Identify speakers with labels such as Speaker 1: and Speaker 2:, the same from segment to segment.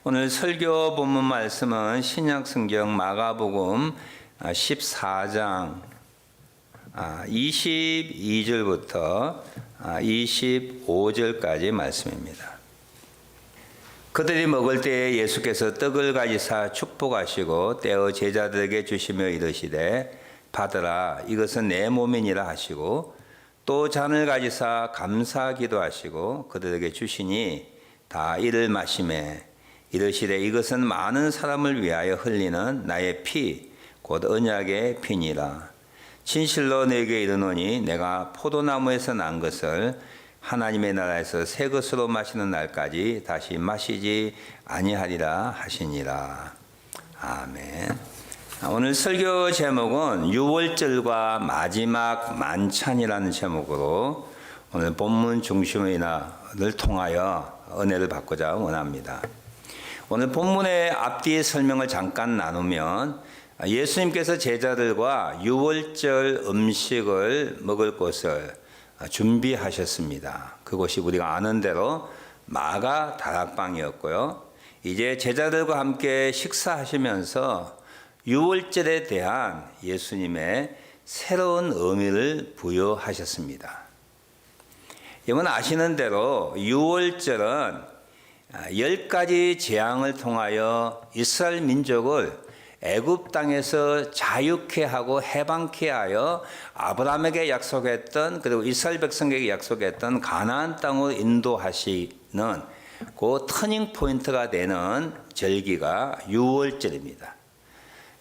Speaker 1: 오늘 설교 본문 말씀은 신약성경 마가복음 14장 22절부터 25절까지 말씀입니다. 그들이 먹을 때에 예수께서 떡을 가지사 축복하시고 떼어 제자들에게 주시며 이르시되 받으라 이것은 내 몸이니라 하시고 또 잔을 가지사 감사 기도하시고 그들에게 주시니 다 이를 마시매 이르시되 이것은 많은 사람을 위하여 흘리는 나의 피 곧 언약의 피니라. 진실로 너에게 이르노니 내가 포도나무에서 난 것을 하나님의 나라에서 새 것으로 마시는 날까지 다시 마시지 아니하리라 하시니라. 아멘. 오늘 설교 제목은 유월절과 마지막 만찬이라는 제목으로 오늘 본문 중심을 통하여 은혜를 받고자 원합니다. 오늘 본문의 앞뒤 설명을 잠깐 나누면 예수님께서 제자들과 유월절 음식을 먹을 곳을 준비하셨습니다. 그곳이 우리가 아는 대로 마가 다락방이었고요. 이제 제자들과 함께 식사하시면서 유월절에 대한 예수님의 새로운 의미를 부여하셨습니다. 여러분 아시는 대로 유월절은 10가지 재앙을 통하여 이스라엘 민족을 애굽 땅에서 자유케 하고 해방케 하여 아브라함에게 약속했던 그리고 이스라엘 백성에게 약속했던 가나안 땅으로 인도하시는 그 터닝 포인트가 되는 절기가 유월절입니다.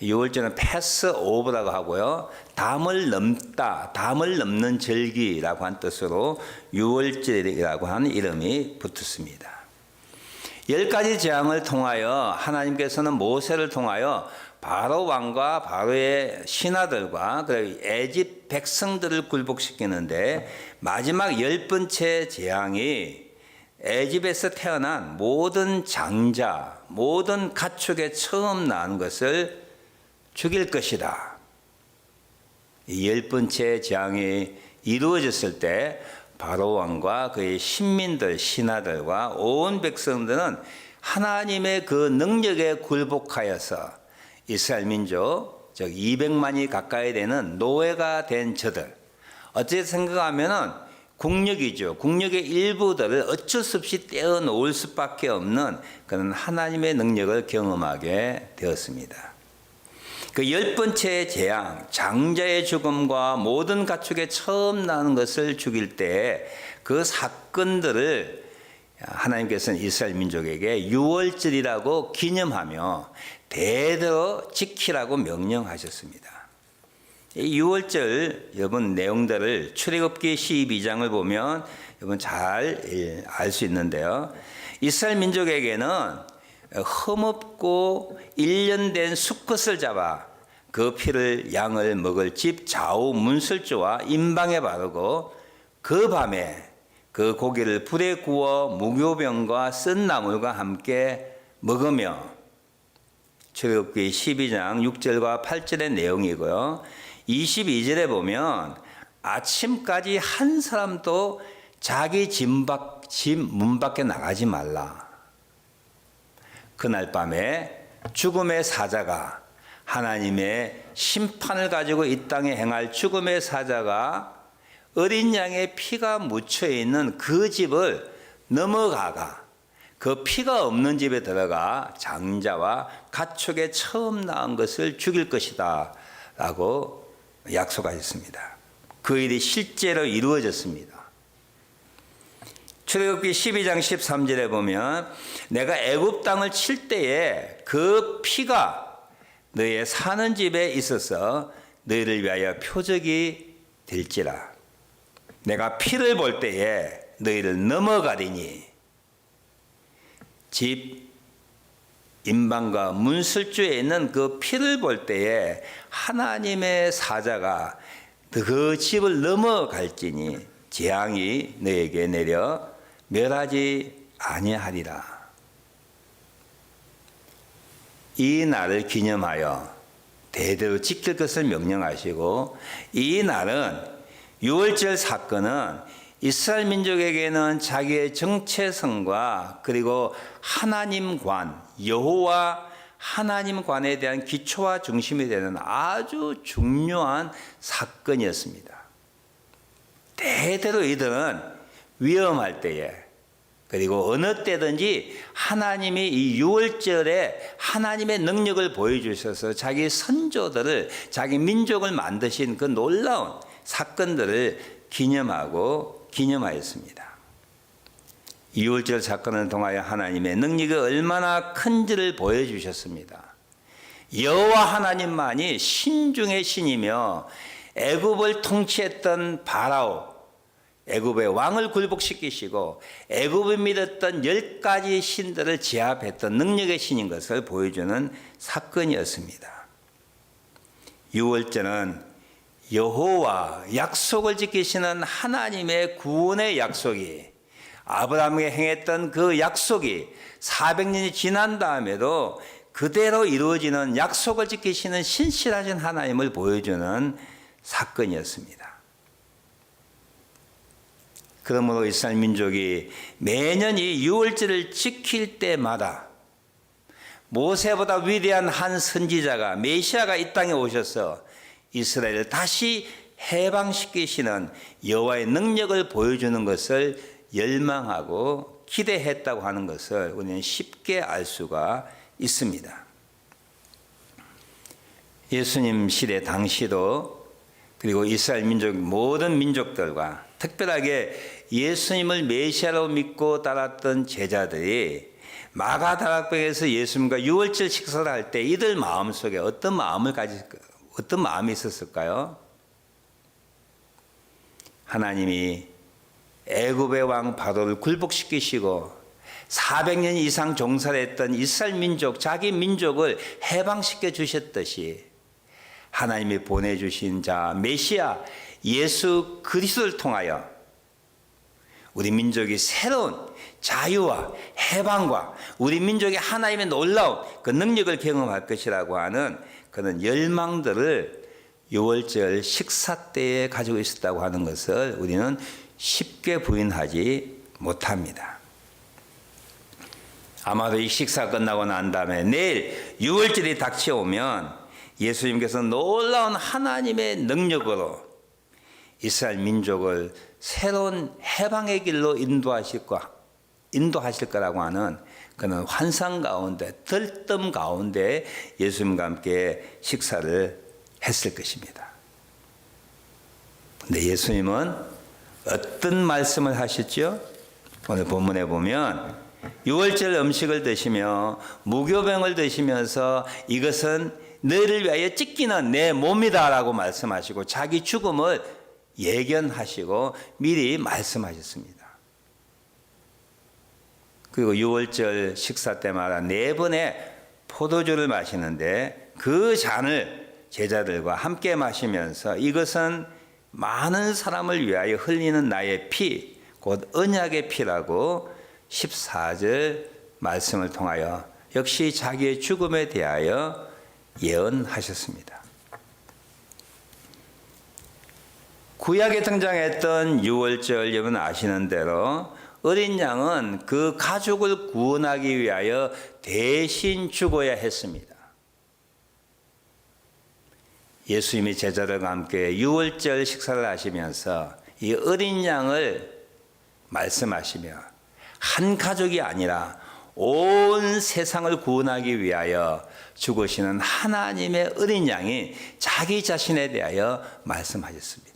Speaker 1: 유월절은 패스 오브라고 하고요. 담을 넘다, 담을 넘는 절기라고 한 뜻으로 유월절이라고 하는 이름이 붙었습니다. 10가지 재앙을 통하여 하나님께서는 모세를 통하여 바로 왕과 바로의 신하들과 애굽 백성들을 굴복시키는데 마지막 10번째 재앙이 애굽에서 태어난 모든 장자, 모든 가축에 처음 낳은 것을 죽일 것이다. 이 10번째 재앙이 이루어졌을 때 바로 왕과 그의 신민들, 신하들과 온 백성들은 하나님의 그 능력에 굴복하여서 이스라엘 민족, 즉 200만이 가까이 되는 노예가 된 저들, 어찌 생각하면은 국력이죠. 국력의 일부들을 어쩔 수 없이 떼어놓을 수밖에 없는 그런 하나님의 능력을 경험하게 되었습니다. 그 10번째 재앙, 장자의 죽음과 모든 가축에 처음 나는 것을 죽일 때 그 사건들을 하나님께서는 이스라엘 민족에게 유월절이라고 기념하며 대대로 지키라고 명령하셨습니다. 이 유월절 여러분 내용들을 출애굽기 12장을 보면 여러분 잘 알 수 있는데요. 이스라엘 민족에게는 흠없고 1년 된 수컷을 잡아 그 피를 양을 먹을 집 좌우 문설주와 임방에 바르고 그 밤에 그 고기를 불에 구워 무교병과 쓴 나물과 함께 먹으며 출애굽기 12장 6절과 8절의 내용이고요. 22절에 보면 아침까지 한 사람도 자기 집 문 밖에 나가지 말라. 그날 밤에 죽음의 사자가 하나님의 심판을 가지고 이 땅에 행할 죽음의 사자가 어린 양의 피가 묻혀 있는 그 집을 넘어가가 그 피가 없는 집에 들어가 장자와 가축에 처음 낳은 것을 죽일 것이다 라고 약속하셨습니다. 그 일이 실제로 이루어졌습니다. 출애굽기 12장 13절에 보면 내가 애굽 땅을 칠 때에 그 피가 너의 사는 집에 있어서 너희를 위하여 표적이 될지라. 내가 피를 볼 때에 너희를 넘어가리니 집 임방과 문설주에 있는 그 피를 볼 때에 하나님의 사자가 그 집을 넘어갈지니 재앙이 너에게 내려 멸하지 아니하리라. 이 날을 기념하여 대대로 지킬 것을 명령하시고 이 날은 유월절 사건은 이스라엘 민족에게는 자기의 정체성과 그리고 하나님관, 여호와 하나님관에 대한 기초와 중심이 되는 아주 중요한 사건이었습니다. 대대로 이들은 위험할 때에 그리고 어느 때든지 하나님이 이 유월절에 하나님의 능력을 보여주셔서 자기 선조들을, 자기 민족을 만드신 그 놀라운 사건들을 기념하였습니다. 유월절 사건을 통하여 하나님의 능력이 얼마나 큰지를 보여주셨습니다. 여호와 하나님만이 신 중의 신이며 애굽을 통치했던 바라오, 애굽의 왕을 굴복시키시고 애굽을 믿었던 10가지 신들을 제압했던 능력의 신인 것을 보여주는 사건이었습니다. 유월절은 여호와 약속을 지키시는 하나님의 구원의 약속이, 아브라함에게 행했던 그 약속이 400년이 지난 다음에도 그대로 이루어지는, 약속을 지키시는 신실하신 하나님을 보여주는 사건이었습니다. 그러므로 이스라엘 민족이 매년 이 유월절을 지킬 때마다 모세보다 위대한 한 선지자가, 메시아가 이 땅에 오셔서 이스라엘을 다시 해방시키시는 여호와의 능력을 보여주는 것을 열망하고 기대했다고 하는 것을 우리는 쉽게 알 수가 있습니다. 예수님 시대 당시도, 그리고 이스라엘 민족 모든 민족들과 특별하게 예수님을 메시아로 믿고 따랐던 제자들이 마가다락방에서 예수님과 유월절 식사를 할 때 이들 마음속에 어떤 마음이 있었을까요? 하나님이 애굽의 왕 바로를 굴복시키시고 400년 이상 종살이 했던 이스라엘 민족, 자기 민족을 해방시켜 주셨듯이 하나님이 보내주신 자 메시아 예수 그리스도를 통하여 우리 민족이 새로운 자유와 해방과 우리 민족이 하나님의 놀라운 그 능력을 경험할 것이라고 하는 그런 열망들을 유월절 식사 때에 가지고 있었다고 하는 것을 우리는 쉽게 부인하지 못합니다. 아마도 이 식사 끝나고 난 다음에 내일 유월절이 닥쳐오면 예수님께서 놀라운 하나님의 능력으로 이스라엘 민족을 새로운 해방의 길로 인도하실 거라고 하는 그런 환상 가운데, 들뜸 가운데 예수님과 함께 식사를 했을 것입니다. 근데 예수님은 어떤 말씀을 하셨죠? 오늘 본문에 보면 유월절 음식을 드시며 무교병을 드시면서 이것은 너희를 위하여 찢기는 내 몸이다 라고 말씀하시고 자기 죽음을 예견하시고 미리 말씀하셨습니다. 그리고 유월절 식사 때마다 4번의 포도주를 마시는데 그 잔을 제자들과 함께 마시면서 이것은 많은 사람을 위하여 흘리는 나의 피, 곧 언약의 피라고 14절 말씀을 통하여 역시 자기의 죽음에 대하여 예언하셨습니다. 구약에 등장했던 유월절, 여러분 아시는 대로 어린 양은 그 가족을 구원하기 위하여 대신 죽어야 했습니다. 예수님이 제자들과 함께 유월절 식사를 하시면서 이 어린 양을 말씀하시며 한 가족이 아니라 온 세상을 구원하기 위하여 죽으시는 하나님의 어린 양이 자기 자신에 대하여 말씀하셨습니다.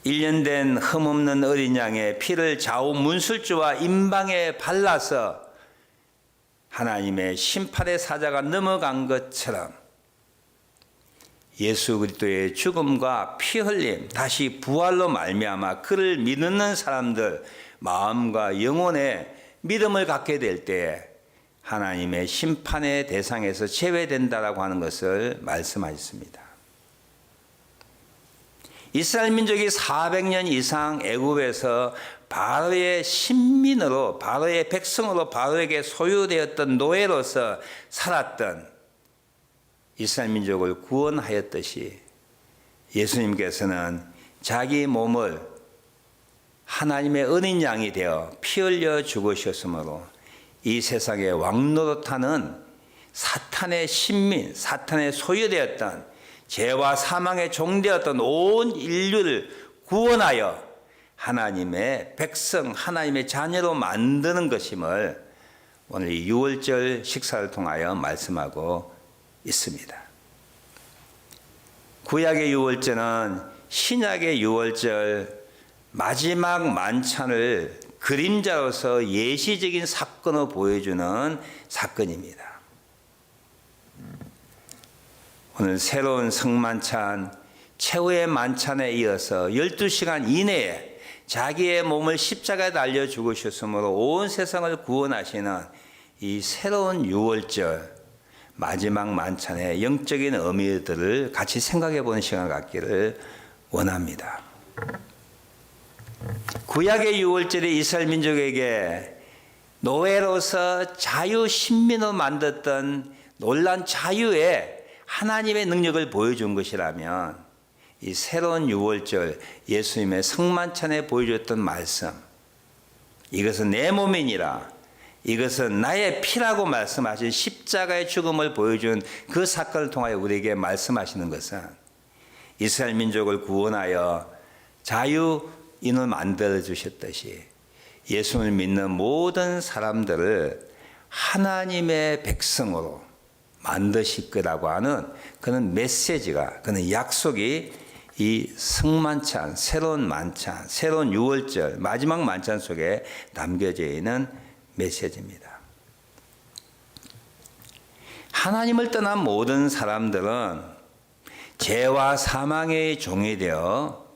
Speaker 1: 1년 된 흠없는 어린 양의 피를 좌우 문술주와 임방에 발라서 하나님의 심판의 사자가 넘어간 것처럼 예수 그리스도의 죽음과 피 흘림, 다시 부활로 말미암아 그를 믿는 사람들 마음과 영혼에 믿음을 갖게 될 때 하나님의 심판의 대상에서 제외된다라고 하는 것을 말씀하셨습니다. 이스라엘 민족이 400년 이상 애굽에서 바로의 신민으로, 바로의 백성으로, 바로에게 소유되었던 노예로서 살았던 이스라엘 민족을 구원하였듯이 예수님께서는 자기 몸을 하나님의 어린 양이 되어 피 흘려 죽으셨으므로 이 세상의 왕노릇하는 사탄의 신민, 사탄의 소유되었던 죄와 사망의 종되었던 온 인류를 구원하여 하나님의 백성, 하나님의 자녀로 만드는 것임을 오늘 이 유월절 식사를 통하여 말씀하고 있습니다. 구약의 유월절은 신약의 유월절 마지막 만찬을 그림자로서 예시적인 사건을 보여주는 사건입니다. 오늘 새로운 성만찬, 최후의 만찬에 이어서 12시간 이내에 자기의 몸을 십자가에 달려 죽으셨으므로 온 세상을 구원하시는 이 새로운 유월절 마지막 만찬의 영적인 의미들을 같이 생각해 보는 시간을 갖기를 원합니다. 구약의 유월절이 이스라엘 민족에게 노예로서 자유 신민으로 만들었던 놀란 자유의 하나님의 능력을 보여준 것이라면 이 새로운 유월절 예수님의 성만찬에 보여줬던 말씀, 이것은 내 몸이니라, 이것은 나의 피라고 말씀하신 십자가의 죽음을 보여준 그 사건을 통하여 우리에게 말씀하시는 것은 이스라엘 민족을 구원하여 자유인을 만들어 주셨듯이 예수를 믿는 모든 사람들을 하나님의 백성으로 만드실 거라고 하는 그런 메시지가, 그런 약속이 이 성만찬, 새로운 만찬, 새로운 유월절 마지막 만찬 속에 담겨져 있는 메시지입니다. 하나님을 떠난 모든 사람들은 죄와 사망의 종이 되어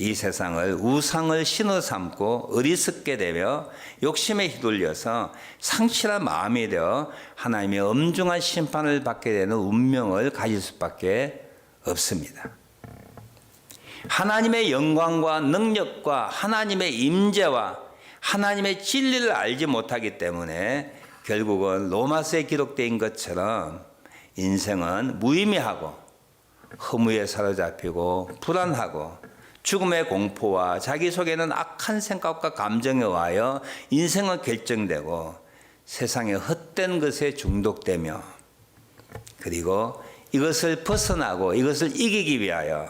Speaker 1: 이 세상을 우상을 신으로 삼고 어리석게 되며 욕심에 휘둘려서 상실한 마음이 되어 하나님의 엄중한 심판을 받게 되는 운명을 가질 수밖에 없습니다. 하나님의 영광과 능력과 하나님의 임재와 하나님의 진리를 알지 못하기 때문에 결국은 로마서에 기록된 것처럼 인생은 무의미하고 허무에 사로잡히고 불안하고 죽음의 공포와 자기 속에는 악한 생각과 감정에 의하여 인생은 결정되고 세상의 헛된 것에 중독되며 그리고 이것을 벗어나고 이것을 이기기 위하여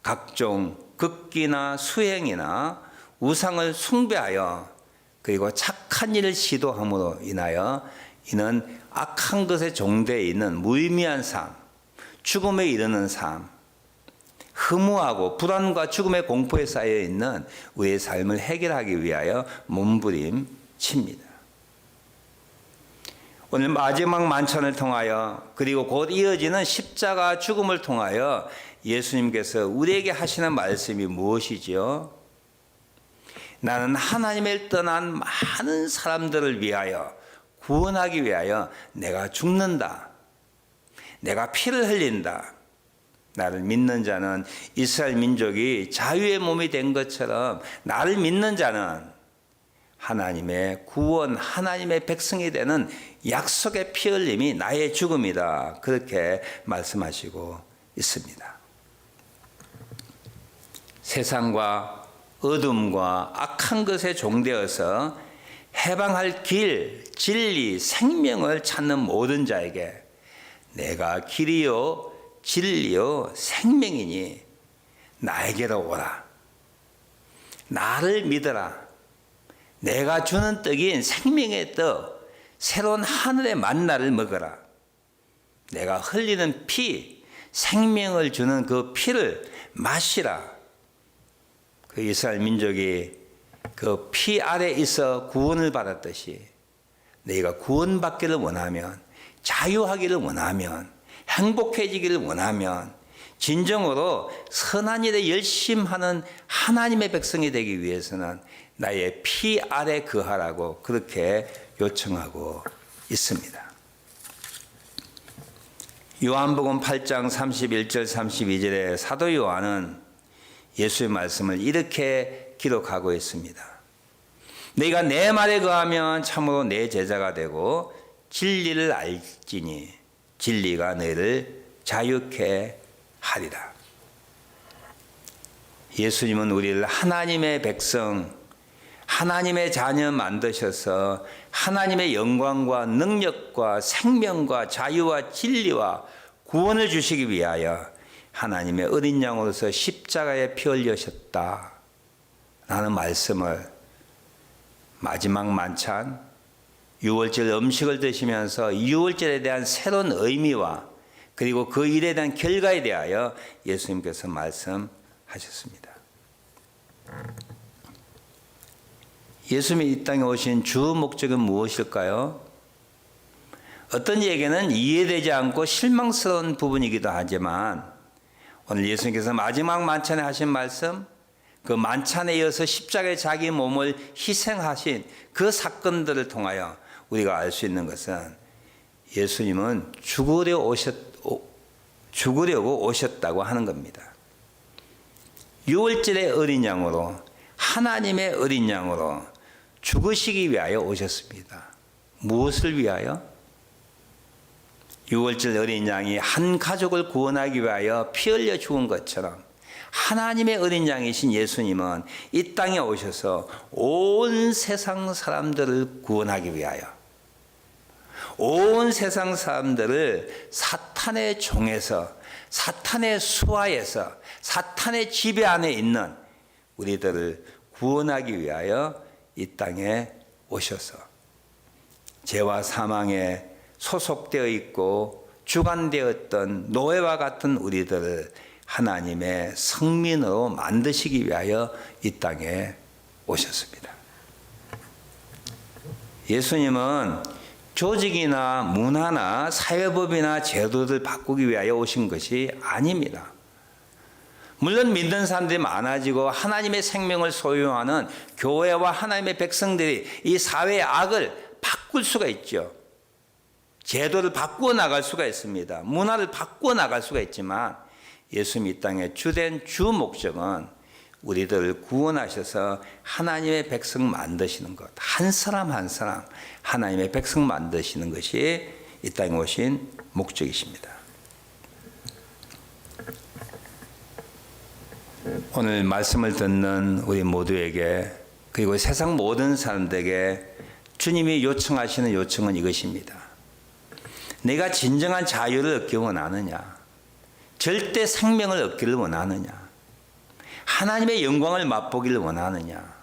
Speaker 1: 각종 극기나 수행이나 우상을 숭배하여 그리고 착한 일을 시도함으로 인하여 이는 악한 것에 종되어 있는 무의미한 삶, 죽음에 이르는 삶, 허무하고 불안과 죽음의 공포에 쌓여 있는 우리의 삶을 해결하기 위하여 몸부림칩니다. 오늘 마지막 만찬을 통하여 그리고 곧 이어지는 십자가 죽음을 통하여 예수님께서 우리에게 하시는 말씀이 무엇이지요? 나는 하나님을 떠난 많은 사람들을 위하여 구원하기 위하여 내가 죽는다. 내가 피를 흘린다. 나를 믿는 자는 이스라엘 민족이 자유의 몸이 된 것처럼 나를 믿는 자는 하나님의 구원, 하나님의 백성이 되는 약속의 피 흘림이 나의 죽음이다. 그렇게 말씀하시고 있습니다. 세상과 어둠과 악한 것에 종되어서 해방할 길, 진리, 생명을 찾는 모든 자에게 내가 길이요 진리요 생명이니 나에게로 오라. 나를 믿어라. 내가 주는 떡인 생명의 떡, 새로운 하늘의 만나를 먹어라. 내가 흘리는 피, 생명을 주는 그 피를 마시라. 그 이스라엘 민족이 그 피 아래 있어 구원을 받았듯이 너희가 구원받기를 원하면, 자유하기를 원하면, 행복해지기를 원하면 진정으로 선한 일에 열심하는 하나님의 백성이 되기 위해서는 나의 피 아래 거하라고 그렇게 요청하고 있습니다. 요한복음 8장 31절 32절에 사도 요한은 예수의 말씀을 이렇게 기록하고 있습니다. 너희가 내 말에 거하면 참으로 내 제자가 되고 진리를 알지니 진리가 너희를 자유케 하리라. 예수님은 우리를 하나님의 백성, 하나님의 자녀 만드셔서 하나님의 영광과 능력과 생명과 자유와 진리와 구원을 주시기 위하여 하나님의 어린 양으로서 십자가에 피 흘리셨다 라는 말씀을 마지막 만찬 유월절 음식을 드시면서 유월절에 대한 새로운 의미와 그리고 그 일에 대한 결과에 대하여 예수님께서 말씀하셨습니다. 예수님이 이 땅에 오신 주 목적은 무엇일까요? 어떤 이에게는 이해되지 않고 실망스러운 부분이기도 하지만 오늘 예수님께서 마지막 만찬에 하신 말씀, 그 만찬에 이어서 십자가에 자기 몸을 희생하신 그 사건들을 통하여 우리가 알 수 있는 것은 예수님은 죽으려고 오셨다고 하는 겁니다. 유월절의 어린 양으로, 하나님의 어린 양으로 죽으시기 위하여 오셨습니다. 무엇을 위하여? 유월절 어린 양이 한 가족을 구원하기 위하여 피 흘려 죽은 것처럼 하나님의 어린 양이신 예수님은 이 땅에 오셔서 온 세상 사람들을 구원하기 위하여, 온 세상 사람들을 사탄의 종에서, 사탄의 수하에서, 사탄의 지배 안에 있는 우리들을 구원하기 위하여 이 땅에 오셔서 죄와 사망에 소속되어 있고 주관되었던 노예와 같은 우리들을 하나님의 성민으로 만드시기 위하여 이 땅에 오셨습니다. 예수님은 조직이나 문화나 사회법이나 제도를 바꾸기 위하여 오신 것이 아닙니다. 물론 믿는 사람들이 많아지고 하나님의 생명을 소유하는 교회와 하나님의 백성들이 이 사회의 악을 바꿀 수가 있죠. 제도를 바꾸어 나갈 수가 있습니다. 문화를 바꾸어 나갈 수가 있지만 예수님 이 땅의 주된 주 목적은 우리들을 구원하셔서 하나님의 백성 만드시는 것, 한 사람 한 사람 하나님의 백성 만드시는 것이 이 땅에 오신 목적이십니다. 오늘 말씀을 듣는 우리 모두에게 그리고 세상 모든 사람들에게 주님이 요청하시는 요청은 이것입니다. 내가 진정한 자유를 얻기 원하느냐? 절대 생명을 얻기를 원하느냐? 하나님의 영광을 맛보기를 원하느냐?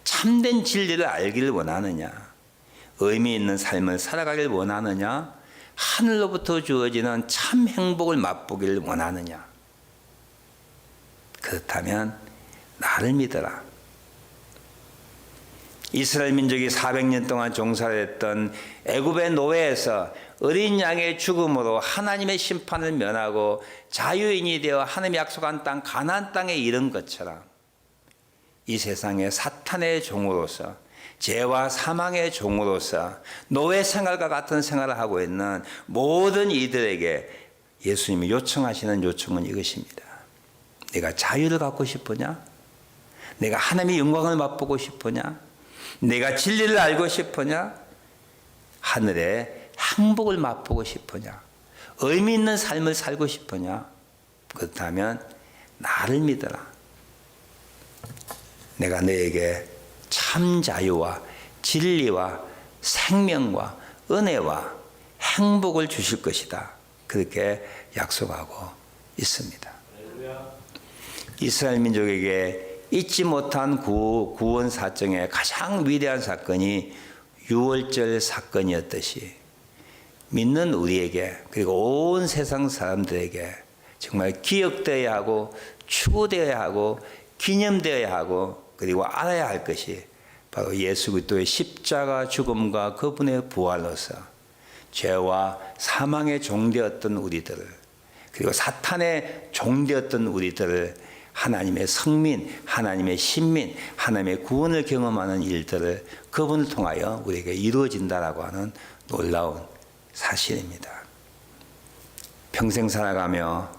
Speaker 1: 참된 진리를 알기를 원하느냐? 의미 있는 삶을 살아가기를 원하느냐? 하늘로부터 주어지는 참 행복을 맛보기를 원하느냐? 그렇다면 나를 믿어라. 이스라엘 민족이 400년 동안 종살이 했던 애굽의 노예에서 어린 양의 죽음으로 하나님의 심판을 면하고 자유인이 되어 하나님이 약속한 땅 가나안 땅에 이른 것처럼 이 세상에 사탄의 종으로서 죄와 사망의 종으로서 노예 생활과 같은 생활을 하고 있는 모든 이들에게 예수님이 요청하시는 요청은 이것입니다. 내가 자유를 갖고 싶으냐? 내가 하나님의 영광을 맛보고 싶으냐? 내가 진리를 알고 싶으냐? 하늘의 행복을 맛보고 싶으냐? 의미 있는 삶을 살고 싶으냐? 그렇다면 나를 믿어라. 내가 너에게 참 자유와 진리와 생명과 은혜와 행복을 주실 것이다. 그렇게 약속하고 있습니다. 이스라엘 민족에게 잊지 못한 구원 사정의 가장 위대한 사건이 유월절 사건이었듯이 믿는 우리에게 그리고 온 세상 사람들에게 정말 기억되어야 하고 추구되어야 하고 기념되어야 하고 그리고 알아야 할 것이 바로 예수 그리스도의 십자가 죽음과 그분의 부활로서 죄와 사망의 종되었던 우리들을 그리고 사탄의 종되었던 우리들을 하나님의 성민, 하나님의 신민, 하나님의 구원을 경험하는 일들을 그분을 통하여 우리에게 이루어진다라고 하는 놀라운 사실입니다. 평생 살아가며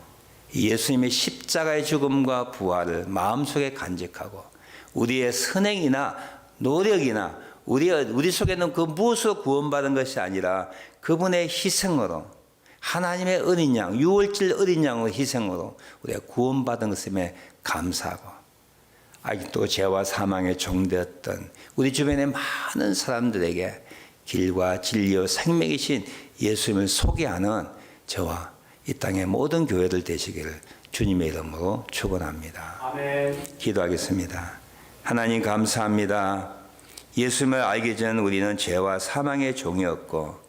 Speaker 1: 예수님의 십자가의 죽음과 부활을 마음속에 간직하고 우리의 선행이나 노력이나 우리 속에는 그 무엇으로 구원받은 것이 아니라 그분의 희생으로 하나님의 어린 양, 유월절 어린 양의 희생으로 우리가 구원받은 것임에 감사하고 아직도 죄와 사망에 종되었던 우리 주변의 많은 사람들에게 길과 진리와 생명이신 예수님을 소개하는 저와 이 땅의 모든 교회들 되시기를 주님의 이름으로 축원합니다.
Speaker 2: 아멘.
Speaker 1: 기도하겠습니다. 하나님 감사합니다. 예수님을 알기 전 우리는 죄와 사망의 종이었고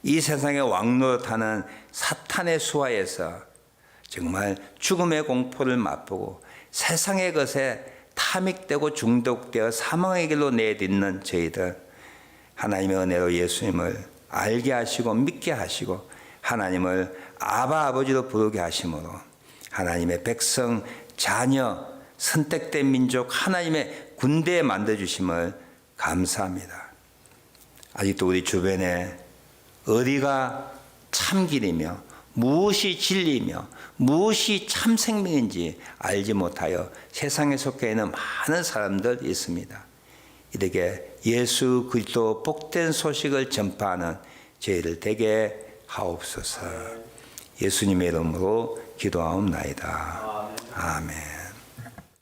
Speaker 1: 이 세상의 왕노릇하는 사탄의 수하에서 정말 죽음의 공포를 맛보고 세상의 것에 탐닉되고 중독되어 사망의 길로 내딛는 저희들, 하나님의 은혜로 예수님을 알게 하시고 믿게 하시고 하나님을 아바 아버지로 부르게 하심으로 하나님의 백성, 자녀, 선택된 민족, 하나님의 군대에 만들어주심을 감사합니다. 아직도 우리 주변에 어디가 참길이며 무엇이 진리며 무엇이 참 생명인지 알지 못하여 세상에 속해 있는 많은 사람들 있습니다. 이렇게 예수 그리스도 복된 소식을 전파하는 저희를 되게 하옵소서. 예수님의 이름으로 기도하옵나이다. 아멘.